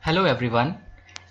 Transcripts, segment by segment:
Hello everyone.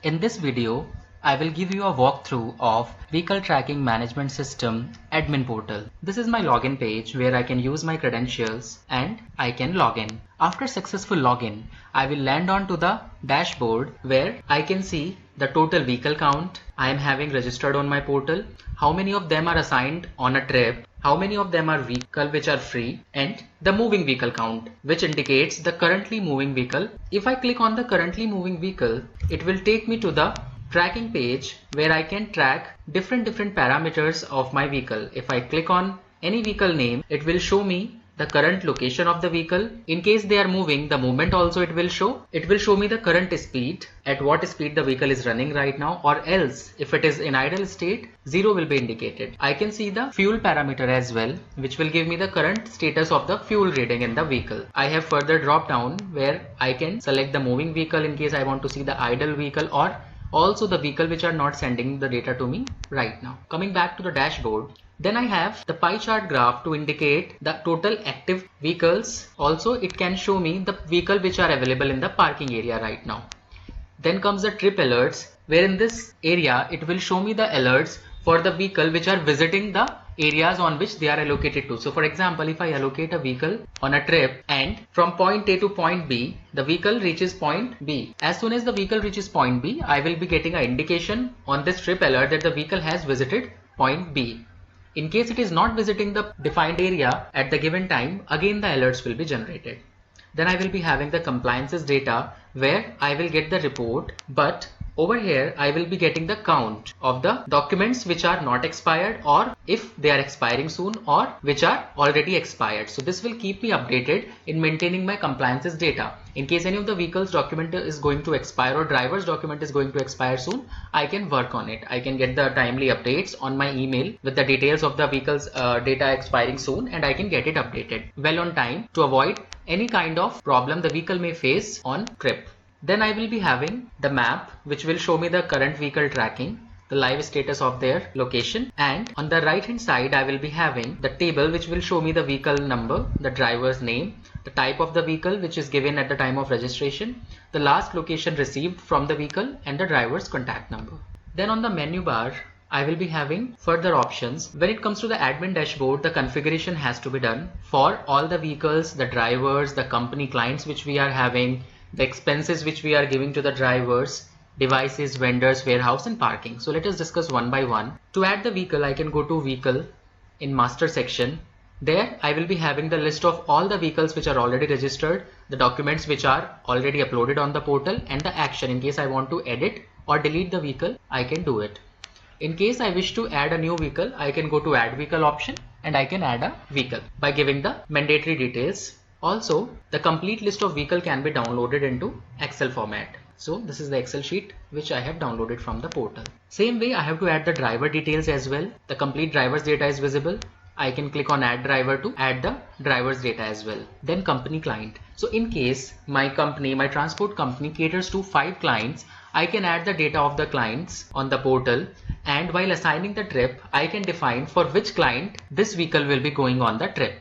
In this video, I will give you a walkthrough of Vehicle Tracking Management System admin portal. This is my login page where I can use my credentials and I can log in. After successful login, I will land on to the dashboard where I can see the total vehicle count I am having registered on my portal, how many of them are assigned on a trip, how many of them are vehicle which are free, and the moving vehicle count, which indicates the currently moving vehicle. If I click on the currently moving vehicle, it will take me to the tracking page where I can track different parameters of my vehicle. If I click on any vehicle name, it will show me the current location of the vehicle. In case they are moving, the movement also it will show. It will show me the current speed, at what speed the vehicle is running right now, or else if it is in idle state, 0 will be indicated. I can see the fuel parameter as well, which will give me the current status of the fuel reading in the vehicle. I have further drop down where I can select the moving vehicle in case I want to see the idle vehicle or also the vehicle which are not sending the data to me right now. Coming back to the dashboard, then I have the pie chart graph to indicate the total active vehicles. Also, it can show me the vehicle which are available in the parking area right now. Then comes the trip alerts, where in this area it will show me the alerts for the vehicle which are visiting the areas on which they are allocated to. So for example, if I allocate a vehicle on a trip and from point A to point B, the vehicle reaches point B. As soon as the vehicle reaches point B, I will be getting an indication on this trip alert that the vehicle has visited point B. In case it is not visiting the defined area at the given time, again the alerts will be generated. Then I will be having the compliances data where I will get the report, but over here I will be getting the count of the documents which are not expired, or if they are expiring soon, or which are already expired. So this will keep me updated in maintaining my compliances data. In case any of the vehicles document is going to expire or driver's document is going to expire soon, I can work on it. I can get the timely updates on my email with the details of the vehicle's data expiring soon, and I can get it updated well on time to avoid any kind of problem the vehicle may face on trip. Then I will be having the map which will show me the current vehicle tracking, the live status of their location, and on the right hand side I will be having the table which will show me the vehicle number, the driver's name, the type of the vehicle which is given at the time of registration, the last location received from the vehicle, and the driver's contact number. Then on the menu bar I will be having further options. When it comes to the admin dashboard, the configuration has to be done for all the vehicles, the drivers, the company clients which we are having, the expenses which we are giving to the drivers, devices, vendors, warehouse, and parking. So let us discuss one by one. To add the vehicle, I can go to vehicle in master section. There I will be having the list of all the vehicles which are already registered, the documents which are already uploaded on the portal, and the action. In case I want to edit or delete the vehicle, I can do it. In case I wish to add a new vehicle, I can go to add vehicle option and I can add a vehicle by giving the mandatory details. Also, the complete list of vehicle can be downloaded into Excel format. So this is the Excel sheet which I have downloaded from the portal. Same way I have to add the driver details as well. The complete driver's data is visible. I can click on add driver to add the driver's data as well. Then company client. So in case my company, my transport company caters to 5 clients, I can add the data of the clients on the portal, and while assigning the trip, I can define for which client this vehicle will be going on the trip.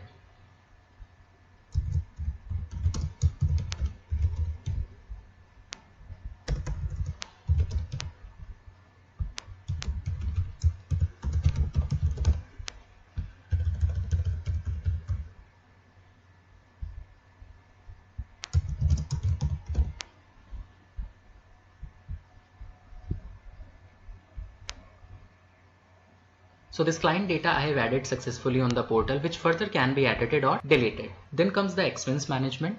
So this client data I have added successfully on the portal, which further can be edited or deleted. Then comes the expense management.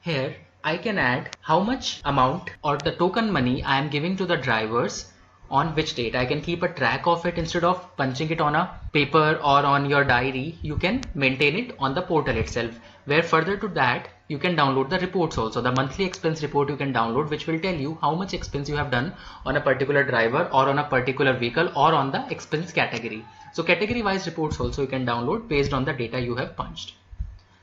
Here I can add how much amount or the token money I am giving to the drivers on which date. I can keep a track of it instead of punching it on a paper or on your diary. You can maintain it on the portal itself, where further to that you can download the reports also. The monthly expense report you can download, which will tell you how much expense you have done on a particular driver or on a particular vehicle or on the expense category. So category wise reports also you can download based on the data you have punched.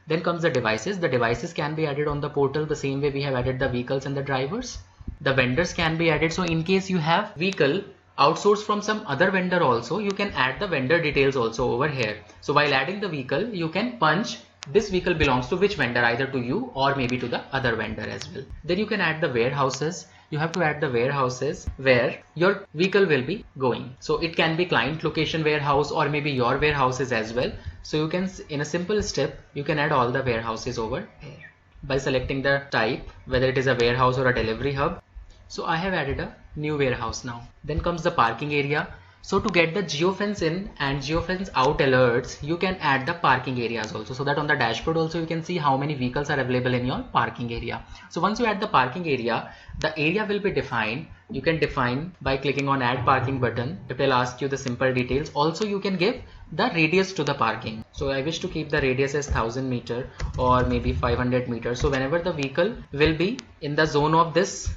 Then comes the devices. The devices can be added on the portal the same way we have added the vehicles and the drivers. The vendors can be added. So in case you have vehicle outsourced from some other vendor also, you can add the vendor details also over here. So while adding the vehicle, you can punch this vehicle belongs to which vendor, either to you or maybe to the other vendor as well. Then you can add the warehouses. you have to add the warehouses where your vehicle will be going. So it can be client location warehouse or maybe your warehouses as well. So you can, in a simple step, you can add all the warehouses over here by selecting the type, whether it is a warehouse or a delivery hub. So I have added a new warehouse now. Then comes the parking area. So to get the geofence in and geofence out alerts, you can add the parking areas also, so that on the dashboard also you can see how many vehicles are available in your parking area. So once you add the parking area, the area will be defined. You can define by clicking on add parking button. It will ask you the simple details. Also you can give the radius to the parking. So I wish to keep the radius as 1000 meter or maybe 500 meters. So whenever the vehicle will be in the zone of this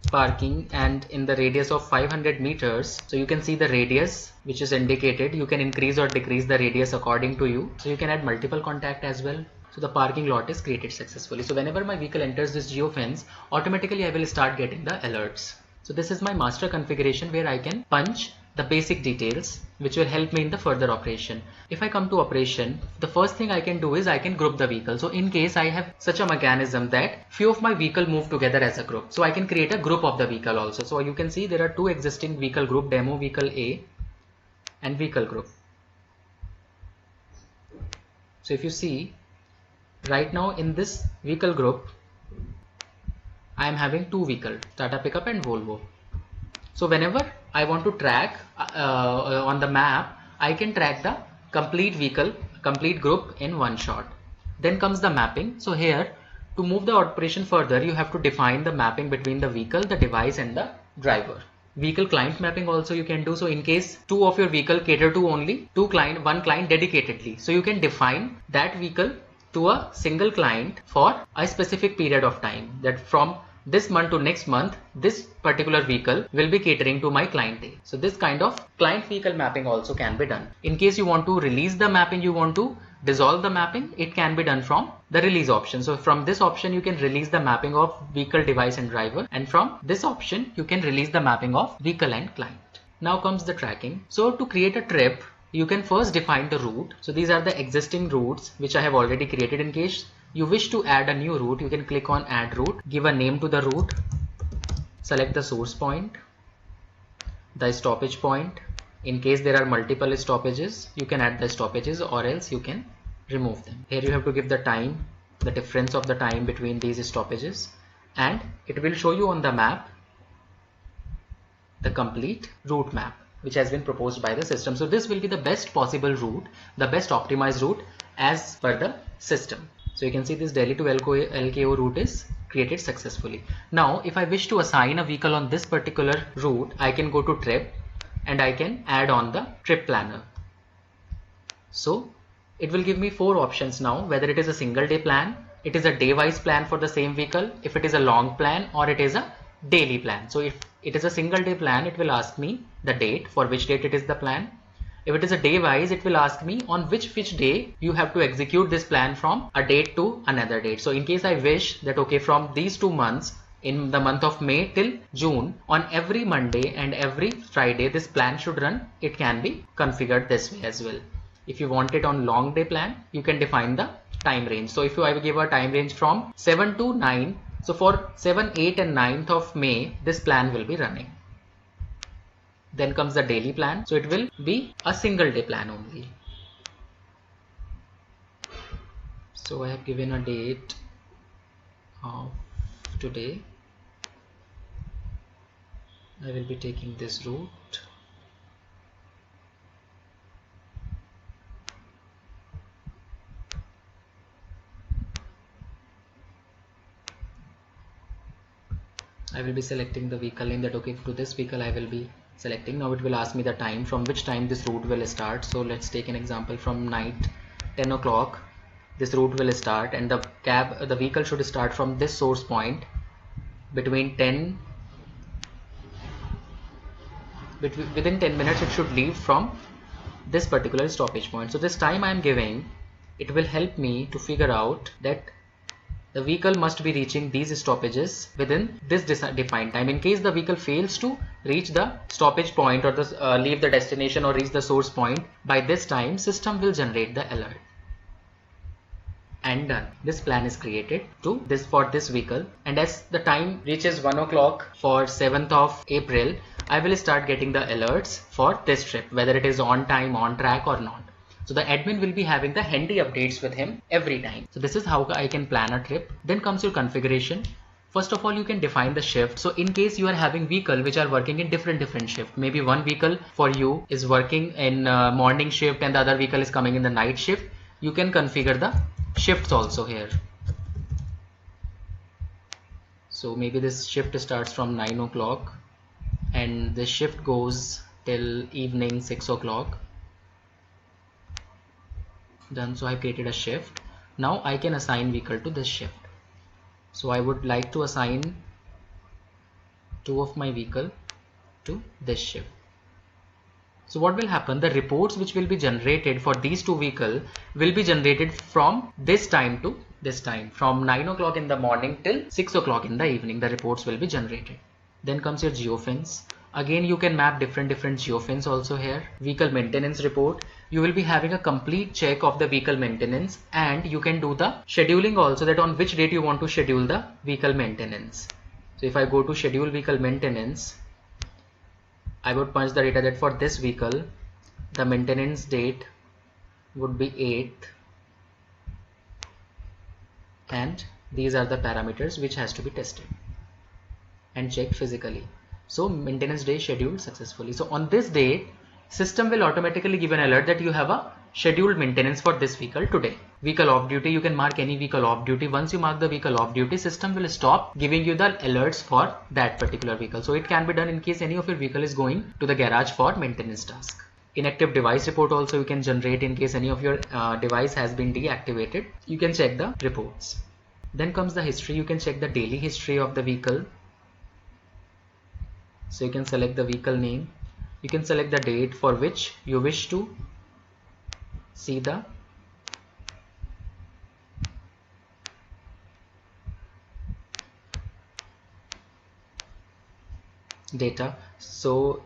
parking and in the radius of 500 meters, so you can see the radius which is indicated. You can increase or decrease the radius according to you. So you can add multiple contact as well. So the parking lot is created successfully. So whenever my vehicle enters this geofence, automatically I will start getting the alerts. So this is my master configuration where I can punch the basic details which will help me in the further operation. If I come to operation, the first thing I can do is I can group the vehicle. So in case I have such a mechanism that few of my vehicle move together as a group, so I can create a group of the vehicle also. So you can see there are two existing vehicle group, demo vehicle A and vehicle group. So if you see right now in this vehicle group, I am having two vehicles, Tata Pickup and Volvo. So whenever I want to track on the map, I can track the complete vehicle, complete group in one shot. Then comes the mapping. So here, to move the operation further, you have to define the mapping between the vehicle, the device and the driver. Vehicle client mapping also you can do. So in case two of your vehicle cater to only one client dedicatedly, so you can define that vehicle to a single client for a specific period of time, that from this month to next month, this particular vehicle will be catering to my client A. So this kind of client vehicle mapping also can be done. In case you want to release the mapping, you want to dissolve the mapping, it can be done from the release option. So from this option, you can release the mapping of vehicle, device and driver. And from this option, you can release the mapping of vehicle and client. Now comes the tracking. So to create a trip, you can first define the route. So these are the existing routes which I have already created. In case you wish to add a new route, you can click on add route, give a name to the route, select the source point, the stoppage point. In case there are multiple stoppages, you can add the stoppages or else you can remove them. Here you have to give the time, the difference of the time between these stoppages, and it will show you on the map the complete route map which has been proposed by the system. So this will be the best possible route, the best optimized route as per the system. So you can see this Delhi to LKO route is created successfully. Now if I wish to assign a vehicle on this particular route, I can go to trip and I can add on the trip planner. So it will give me four options now, whether it is a single day plan, it is a day wise plan for the same vehicle, if it is a long plan, or it is a daily plan. So if it is a single day plan, it will ask me the date, for which date it is the plan. If it is a day wise, it will ask me on which day you have to execute this plan from a date to another date. So in case I wish that okay, from these 2 months, in the month of May till June, on every Monday and every Friday this plan should run, it can be configured this way as well. If you want it on long day plan, you can define the time range. So if I will give a time range from 7 to 9, so for 7, 8 and 9th of May, this plan will be running. Then comes the daily plan. So it will be a single day plan only. So I have given a date of today. I will be taking this route. I will be selecting the vehicle name, that okay, to this vehicle I will be selecting. Now it will ask me the time, from which time this route will start. So let's take an example from night 10 o'clock. This route will start, and the vehicle should start from this source point between within 10 minutes. It should leave from this particular stoppage point. So this time I am giving, it will help me to figure out that the vehicle must be reaching these stoppages within this defined time. In case the vehicle fails to reach the stoppage point or leave the destination or reach the source point by this time, system will generate the alert. and done. This plan is created to this for this vehicle, and as the time reaches 1 o'clock for 7th of April, I will start getting the alerts for this trip, whether it is on time, on track or not. So the admin will be having the handy updates with him every time. So this is how I can plan a trip. Then comes your configuration. First of all, you can define the shift. So in case you are having vehicle which are working in different shift, maybe one vehicle for you is working in morning shift and the other vehicle is coming in the night shift, you can configure the shifts also here. So maybe this shift starts from 9 o'clock and this shift goes till evening 6 o'clock. Done. So I created a shift. Now I can assign vehicle to this shift. So I would like to assign 2 of my vehicle to this shift. So what will happen, the reports which will be generated for these 2 vehicles will be generated from this time to this time, from 9 o'clock in the morning till 6 o'clock in the evening. The reports will be generated. Then comes your geofence. Again, you can map different geofence also here. Vehicle maintenance report. You will be having a complete check of the vehicle maintenance, and you can do the scheduling also, that on which date you want to schedule the vehicle maintenance. So if I go to schedule vehicle maintenance, I would punch the data that for this vehicle the maintenance date would be 8th, and these are the parameters which has to be tested and checked physically. So maintenance day scheduled successfully. So on this date, system will automatically give an alert that you have a scheduled maintenance for this vehicle today. Vehicle off duty, you can mark any vehicle off duty. Once you mark the vehicle off duty, system will stop giving you the alerts for that particular vehicle. So it can be done in case any of your vehicle is going to the garage for maintenance task. Inactive device report also you can generate in case any of your device has been deactivated. You can check the reports. Then comes the history. You can check the daily history of the vehicle. So you can select the vehicle name. You can select the date for which you wish to see the data. So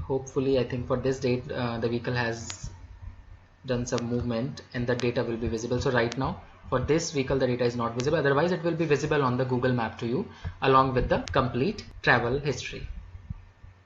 hopefully, I think for this date the vehicle has done some movement and the data will be visible. So right now for this vehicle the data is not visible, otherwise it will be visible on the Google map to you along with the complete travel history.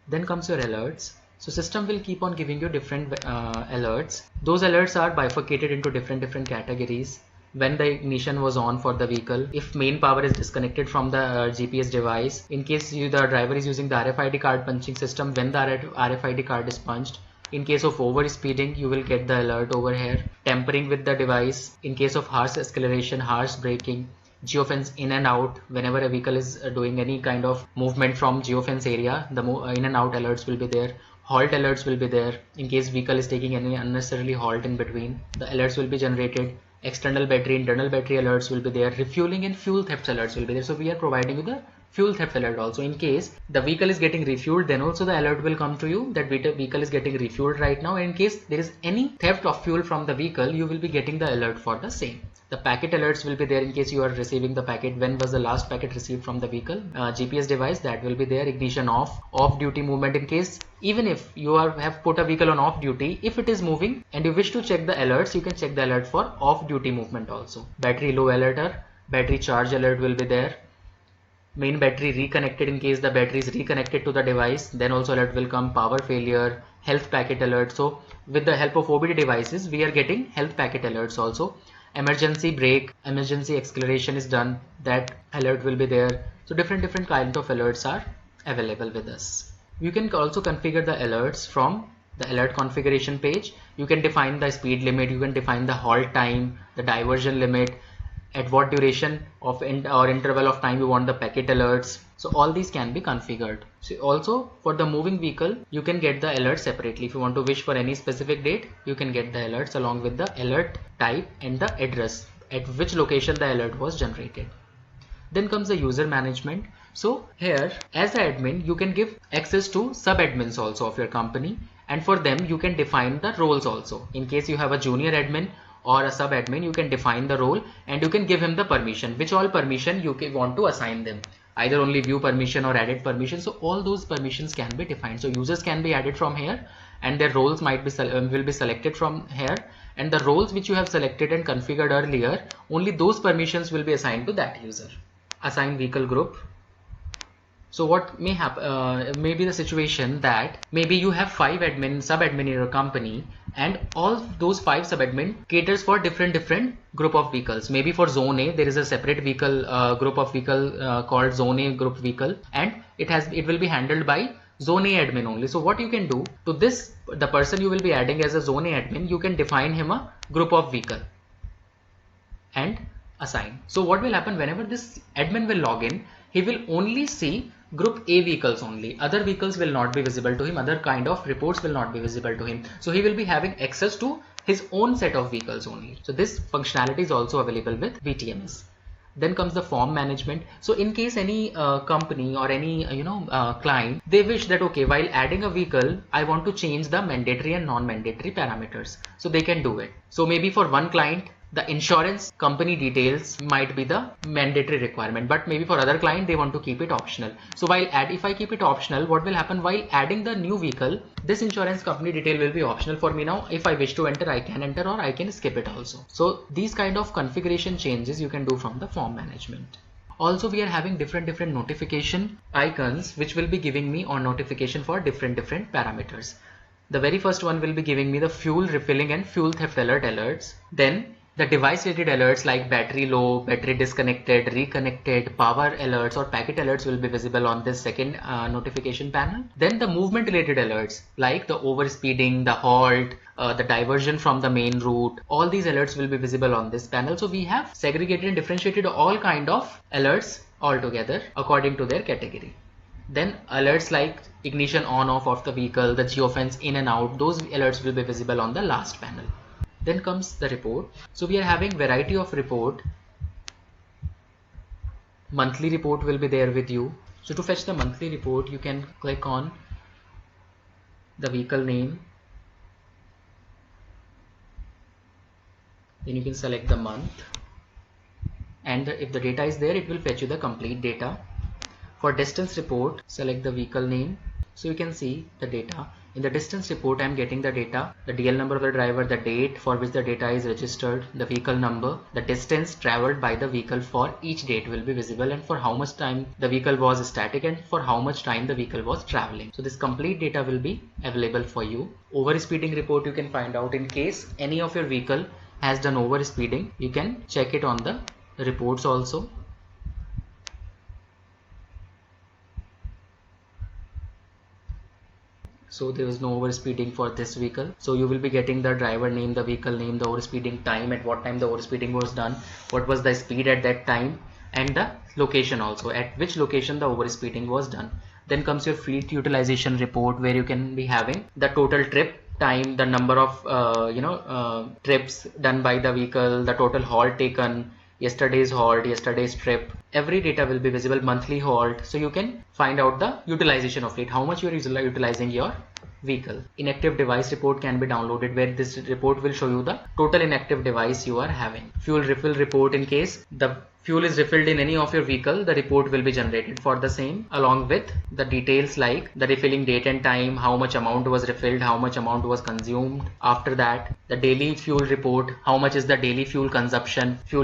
Then comes your alerts. So system will keep on giving you different alerts. Those alerts are bifurcated into different categories. When the ignition was on for the vehicle, if main power is disconnected from the GPS device, in case the driver is using the RFID card punching system, when the RFID card is punched. In case of over speeding, you will get the alert over here. Tampering with the device, in case of harsh acceleration, harsh braking, geofence in and out. Whenever a vehicle is doing any kind of movement from geofence area, the in and out alerts will be there. Halt alerts will be there. In case vehicle is taking any unnecessarily halt in between, the alerts will be generated. External battery, internal battery alerts will be there. Refueling and fuel theft alerts will be there. So we are providing you the fuel theft alert also. In case the vehicle is getting refueled, then also the alert will come to you that vehicle is getting refueled right now. In case there is any theft of fuel from the vehicle, you will be getting the alert for the same. The packet alerts will be there in case you are receiving the packet. When was the last packet received from the vehicle? GPS device, that will be there. Ignition off duty movement, in case even if you have put a vehicle on off duty, if it is moving and you wish to check the alerts, you can check the alert for off duty movement also. Battery low alerter, battery charge alert will be there. Main battery reconnected, in case the battery is reconnected to the device, then also alert will come. Power failure, health packet alert. So with the help of OBD devices, we are getting health packet alerts also. Emergency brake, emergency acceleration is done, that alert will be there. So different kinds of alerts are available with us. You can also configure the alerts from the alert configuration page. You can define the speed limit, you can define the halt time, the diversion limit, at what duration of or interval of time you want the packet alerts. So all these can be configured. So also for the moving vehicle, you can get the alerts separately. If you want to wish for any specific date, you can get the alerts along with the alert type and the address at which location the alert was generated. Then comes the user management. So here as the admin, you can give access to sub-admins also of your company, and for them you can define the roles also. In case you have a junior admin or a sub-admin, you can define the role and you can give him the permission, which all permission you want to assign them. Either only view permission or edit permission. So all those permissions can be defined. So users can be added from here and their roles might be will be selected from here, and the roles which you have selected and configured earlier, only those permissions will be assigned to that user. Assign vehicle group. So what may happen, may be the situation that maybe you have 5 sub-admin in your company, and all those 5 sub-admin caters for different group of vehicles. Maybe for zone A, there is a separate vehicle group of vehicle called zone A group vehicle, and it will be handled by zone A admin only. So what you can do to this, the person you will be adding as a zone A admin, you can define him a group of vehicle and assign. So what will happen, whenever this admin will log in, he will only see group A vehicles only. Other vehicles will not be visible to him. Other kind of reports will not be visible to him. So he will be having access to his own set of vehicles only. So this functionality is also available with VTMS. Then comes the form management. So in case any company or any client, they wish that okay, while adding a vehicle, I want to change the mandatory and non-mandatory parameters. So they can do it. So maybe for one client, the insurance company details might be the mandatory requirement, but maybe for other client they want to keep it optional. So if I keep it optional, what will happen while adding the new vehicle, this insurance company detail will be optional for me now. If I wish to enter, I can enter, or I can skip it also. So these kind of configuration changes you can do from the form management. Also, we are having different notification icons which will be giving me on notification for different parameters. The very first one will be giving me the fuel refilling and fuel theft alerts. Then the device related alerts like battery low, battery disconnected, reconnected, power alerts or packet alerts will be visible on this second notification panel. Then the movement related alerts like the overspeeding, the halt, the diversion from the main route, all these alerts will be visible on this panel. So we have segregated and differentiated all kind of alerts all together according to their category. Then alerts like ignition on off of the vehicle, the geofence in and out, those alerts will be visible on the last panel. Then comes the report. So we are having variety of report. Monthly report will be there with you. So to fetch the monthly report, you can click on the vehicle name. Then you can select the month. And if the data is there, it will fetch you the complete data. For distance report, select the vehicle name. So you can see the data. In the distance report, I am getting the data, the DL number of the driver, the date for which the data is registered, the vehicle number, the distance traveled by the vehicle for each date will be visible, and for how much time the vehicle was static and for how much time the vehicle was traveling. So this complete data will be available for you. Overspeeding report, you can find out in case any of your vehicle has done overspeeding, you can check it on the reports also. So there is no overspeeding for this vehicle. So you will be getting the driver name, the vehicle name, the overspeeding time, at what time the overspeeding was done, what was the speed at that time, and the location also, at which location the overspeeding was done. Then comes your fleet utilization report, where you can be having the total trip time, the number of trips done by the vehicle, the total halt taken, yesterday's halt, yesterday's trip, every data will be visible, monthly halt. So you can find out the utilization of fleet, how much you are utilizing your vehicle. Inactive device report can be downloaded, where this report will show you the total inactive device you are having. Fuel refill report, in case the fuel is refilled in any of your vehicle, the report will be generated for the same, along with the details like the refilling date and time, how much amount was refilled, how much amount was consumed. After that, the daily fuel report, how much is the daily fuel consumption, fuel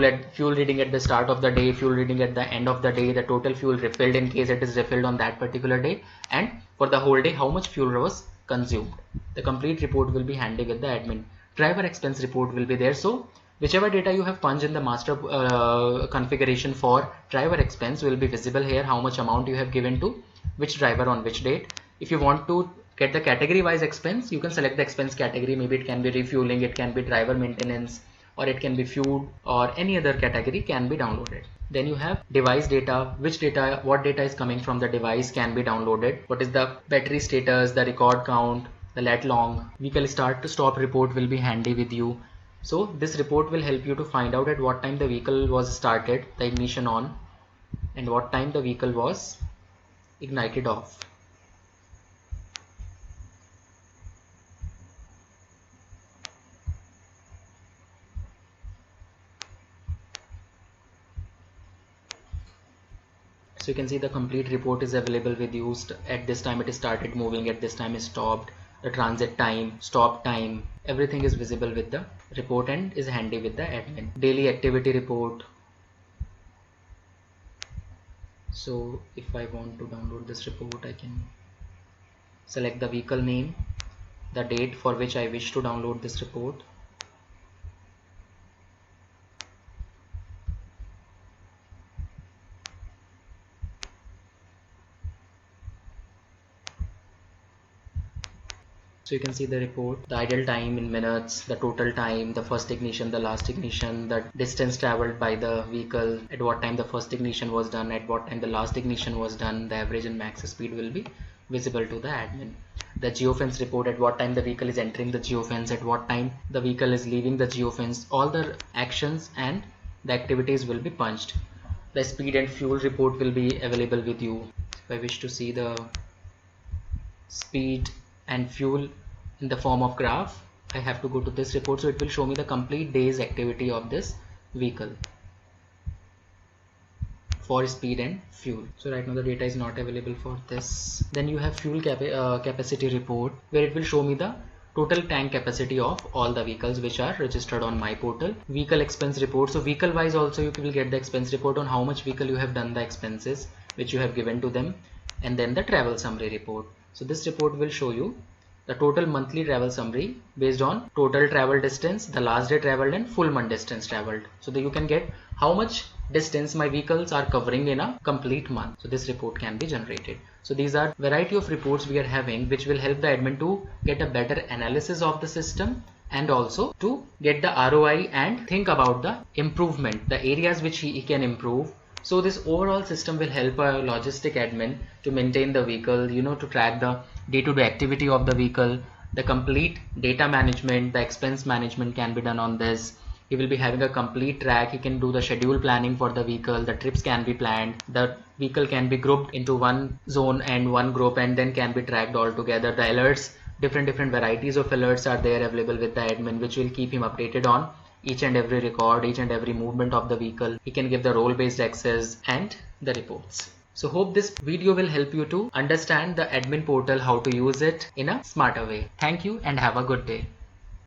reading at the start of the day, fuel reading at the end of the day, the total fuel refilled in case it is refilled on that particular day, and for the whole day how much fuel was consumed. The complete report will be handy with the admin. Driver expense report will be there. So whichever data you have punched in the master configuration for driver expense will be visible here, how much amount you have given to which driver on which date. If you want to get the category wise expense, you can select the expense category. Maybe it can be refueling, it can be driver maintenance, or it can be fuel, or any other category can be downloaded. Then you have device data, what data is coming from the device can be downloaded, what is the battery status, the record count, the lat long. Vehicle start to stop report will be handy with you. So this report will help you to find out at what time the vehicle was started, the ignition on, and what time the vehicle was ignited off. So you can see the complete report is available with you. At this time it started moving, at this time it stopped. the transit time, stop time, everything is visible with the report and is handy with the admin. Daily activity report. So if I want to download this report, I can select the vehicle name, the date for which I wish to download this report. So you can see the report, the idle time in minutes, the total time, the first ignition, the last ignition, the distance traveled by the vehicle, at what time the first ignition was done, at what time the last ignition was done, the average and max speed will be visible to the admin. The geofence report, at what time the vehicle is entering the geofence, at what time the vehicle is leaving the geofence, all the actions and the activities will be punched. The speed and fuel report will be available with you. If I wish to see the speed and fuel in the form of graph, I have to go to this report, so it will show me the complete day's activity of this vehicle for speed and fuel. So right now the data is not available for this. Then you have fuel capacity report, where it will show me the total tank capacity of all the vehicles which are registered on my portal. Vehicle expense report, so vehicle wise also you will get the expense report on how much vehicle you have done the expenses which you have given to them. And then the travel summary report. So this report will show you the total monthly travel summary based on total travel distance, the last day traveled and full month distance traveled, so that you can get how much distance my vehicles are covering in a complete month. So this report can be generated. So these are variety of reports we are having which will help the admin to get a better analysis of the system and also to get the ROI and think about the improvement, the areas which he can improve. So this overall system will help a logistic admin to maintain the vehicle, to track the day-to-day activity of the vehicle, the complete data management, the expense management can be done on this. He will be having a complete track. He can do the schedule planning for the vehicle. The trips can be planned. The vehicle can be grouped into one zone and one group and then can be tracked all together. The alerts, different varieties of alerts are there available with the admin, which will keep him updated on each and every record, each and every movement of the vehicle. He can give the role-based access and the reports. So hope this video will help you to understand the admin portal, how to use it in a smarter way. Thank you and have a good day.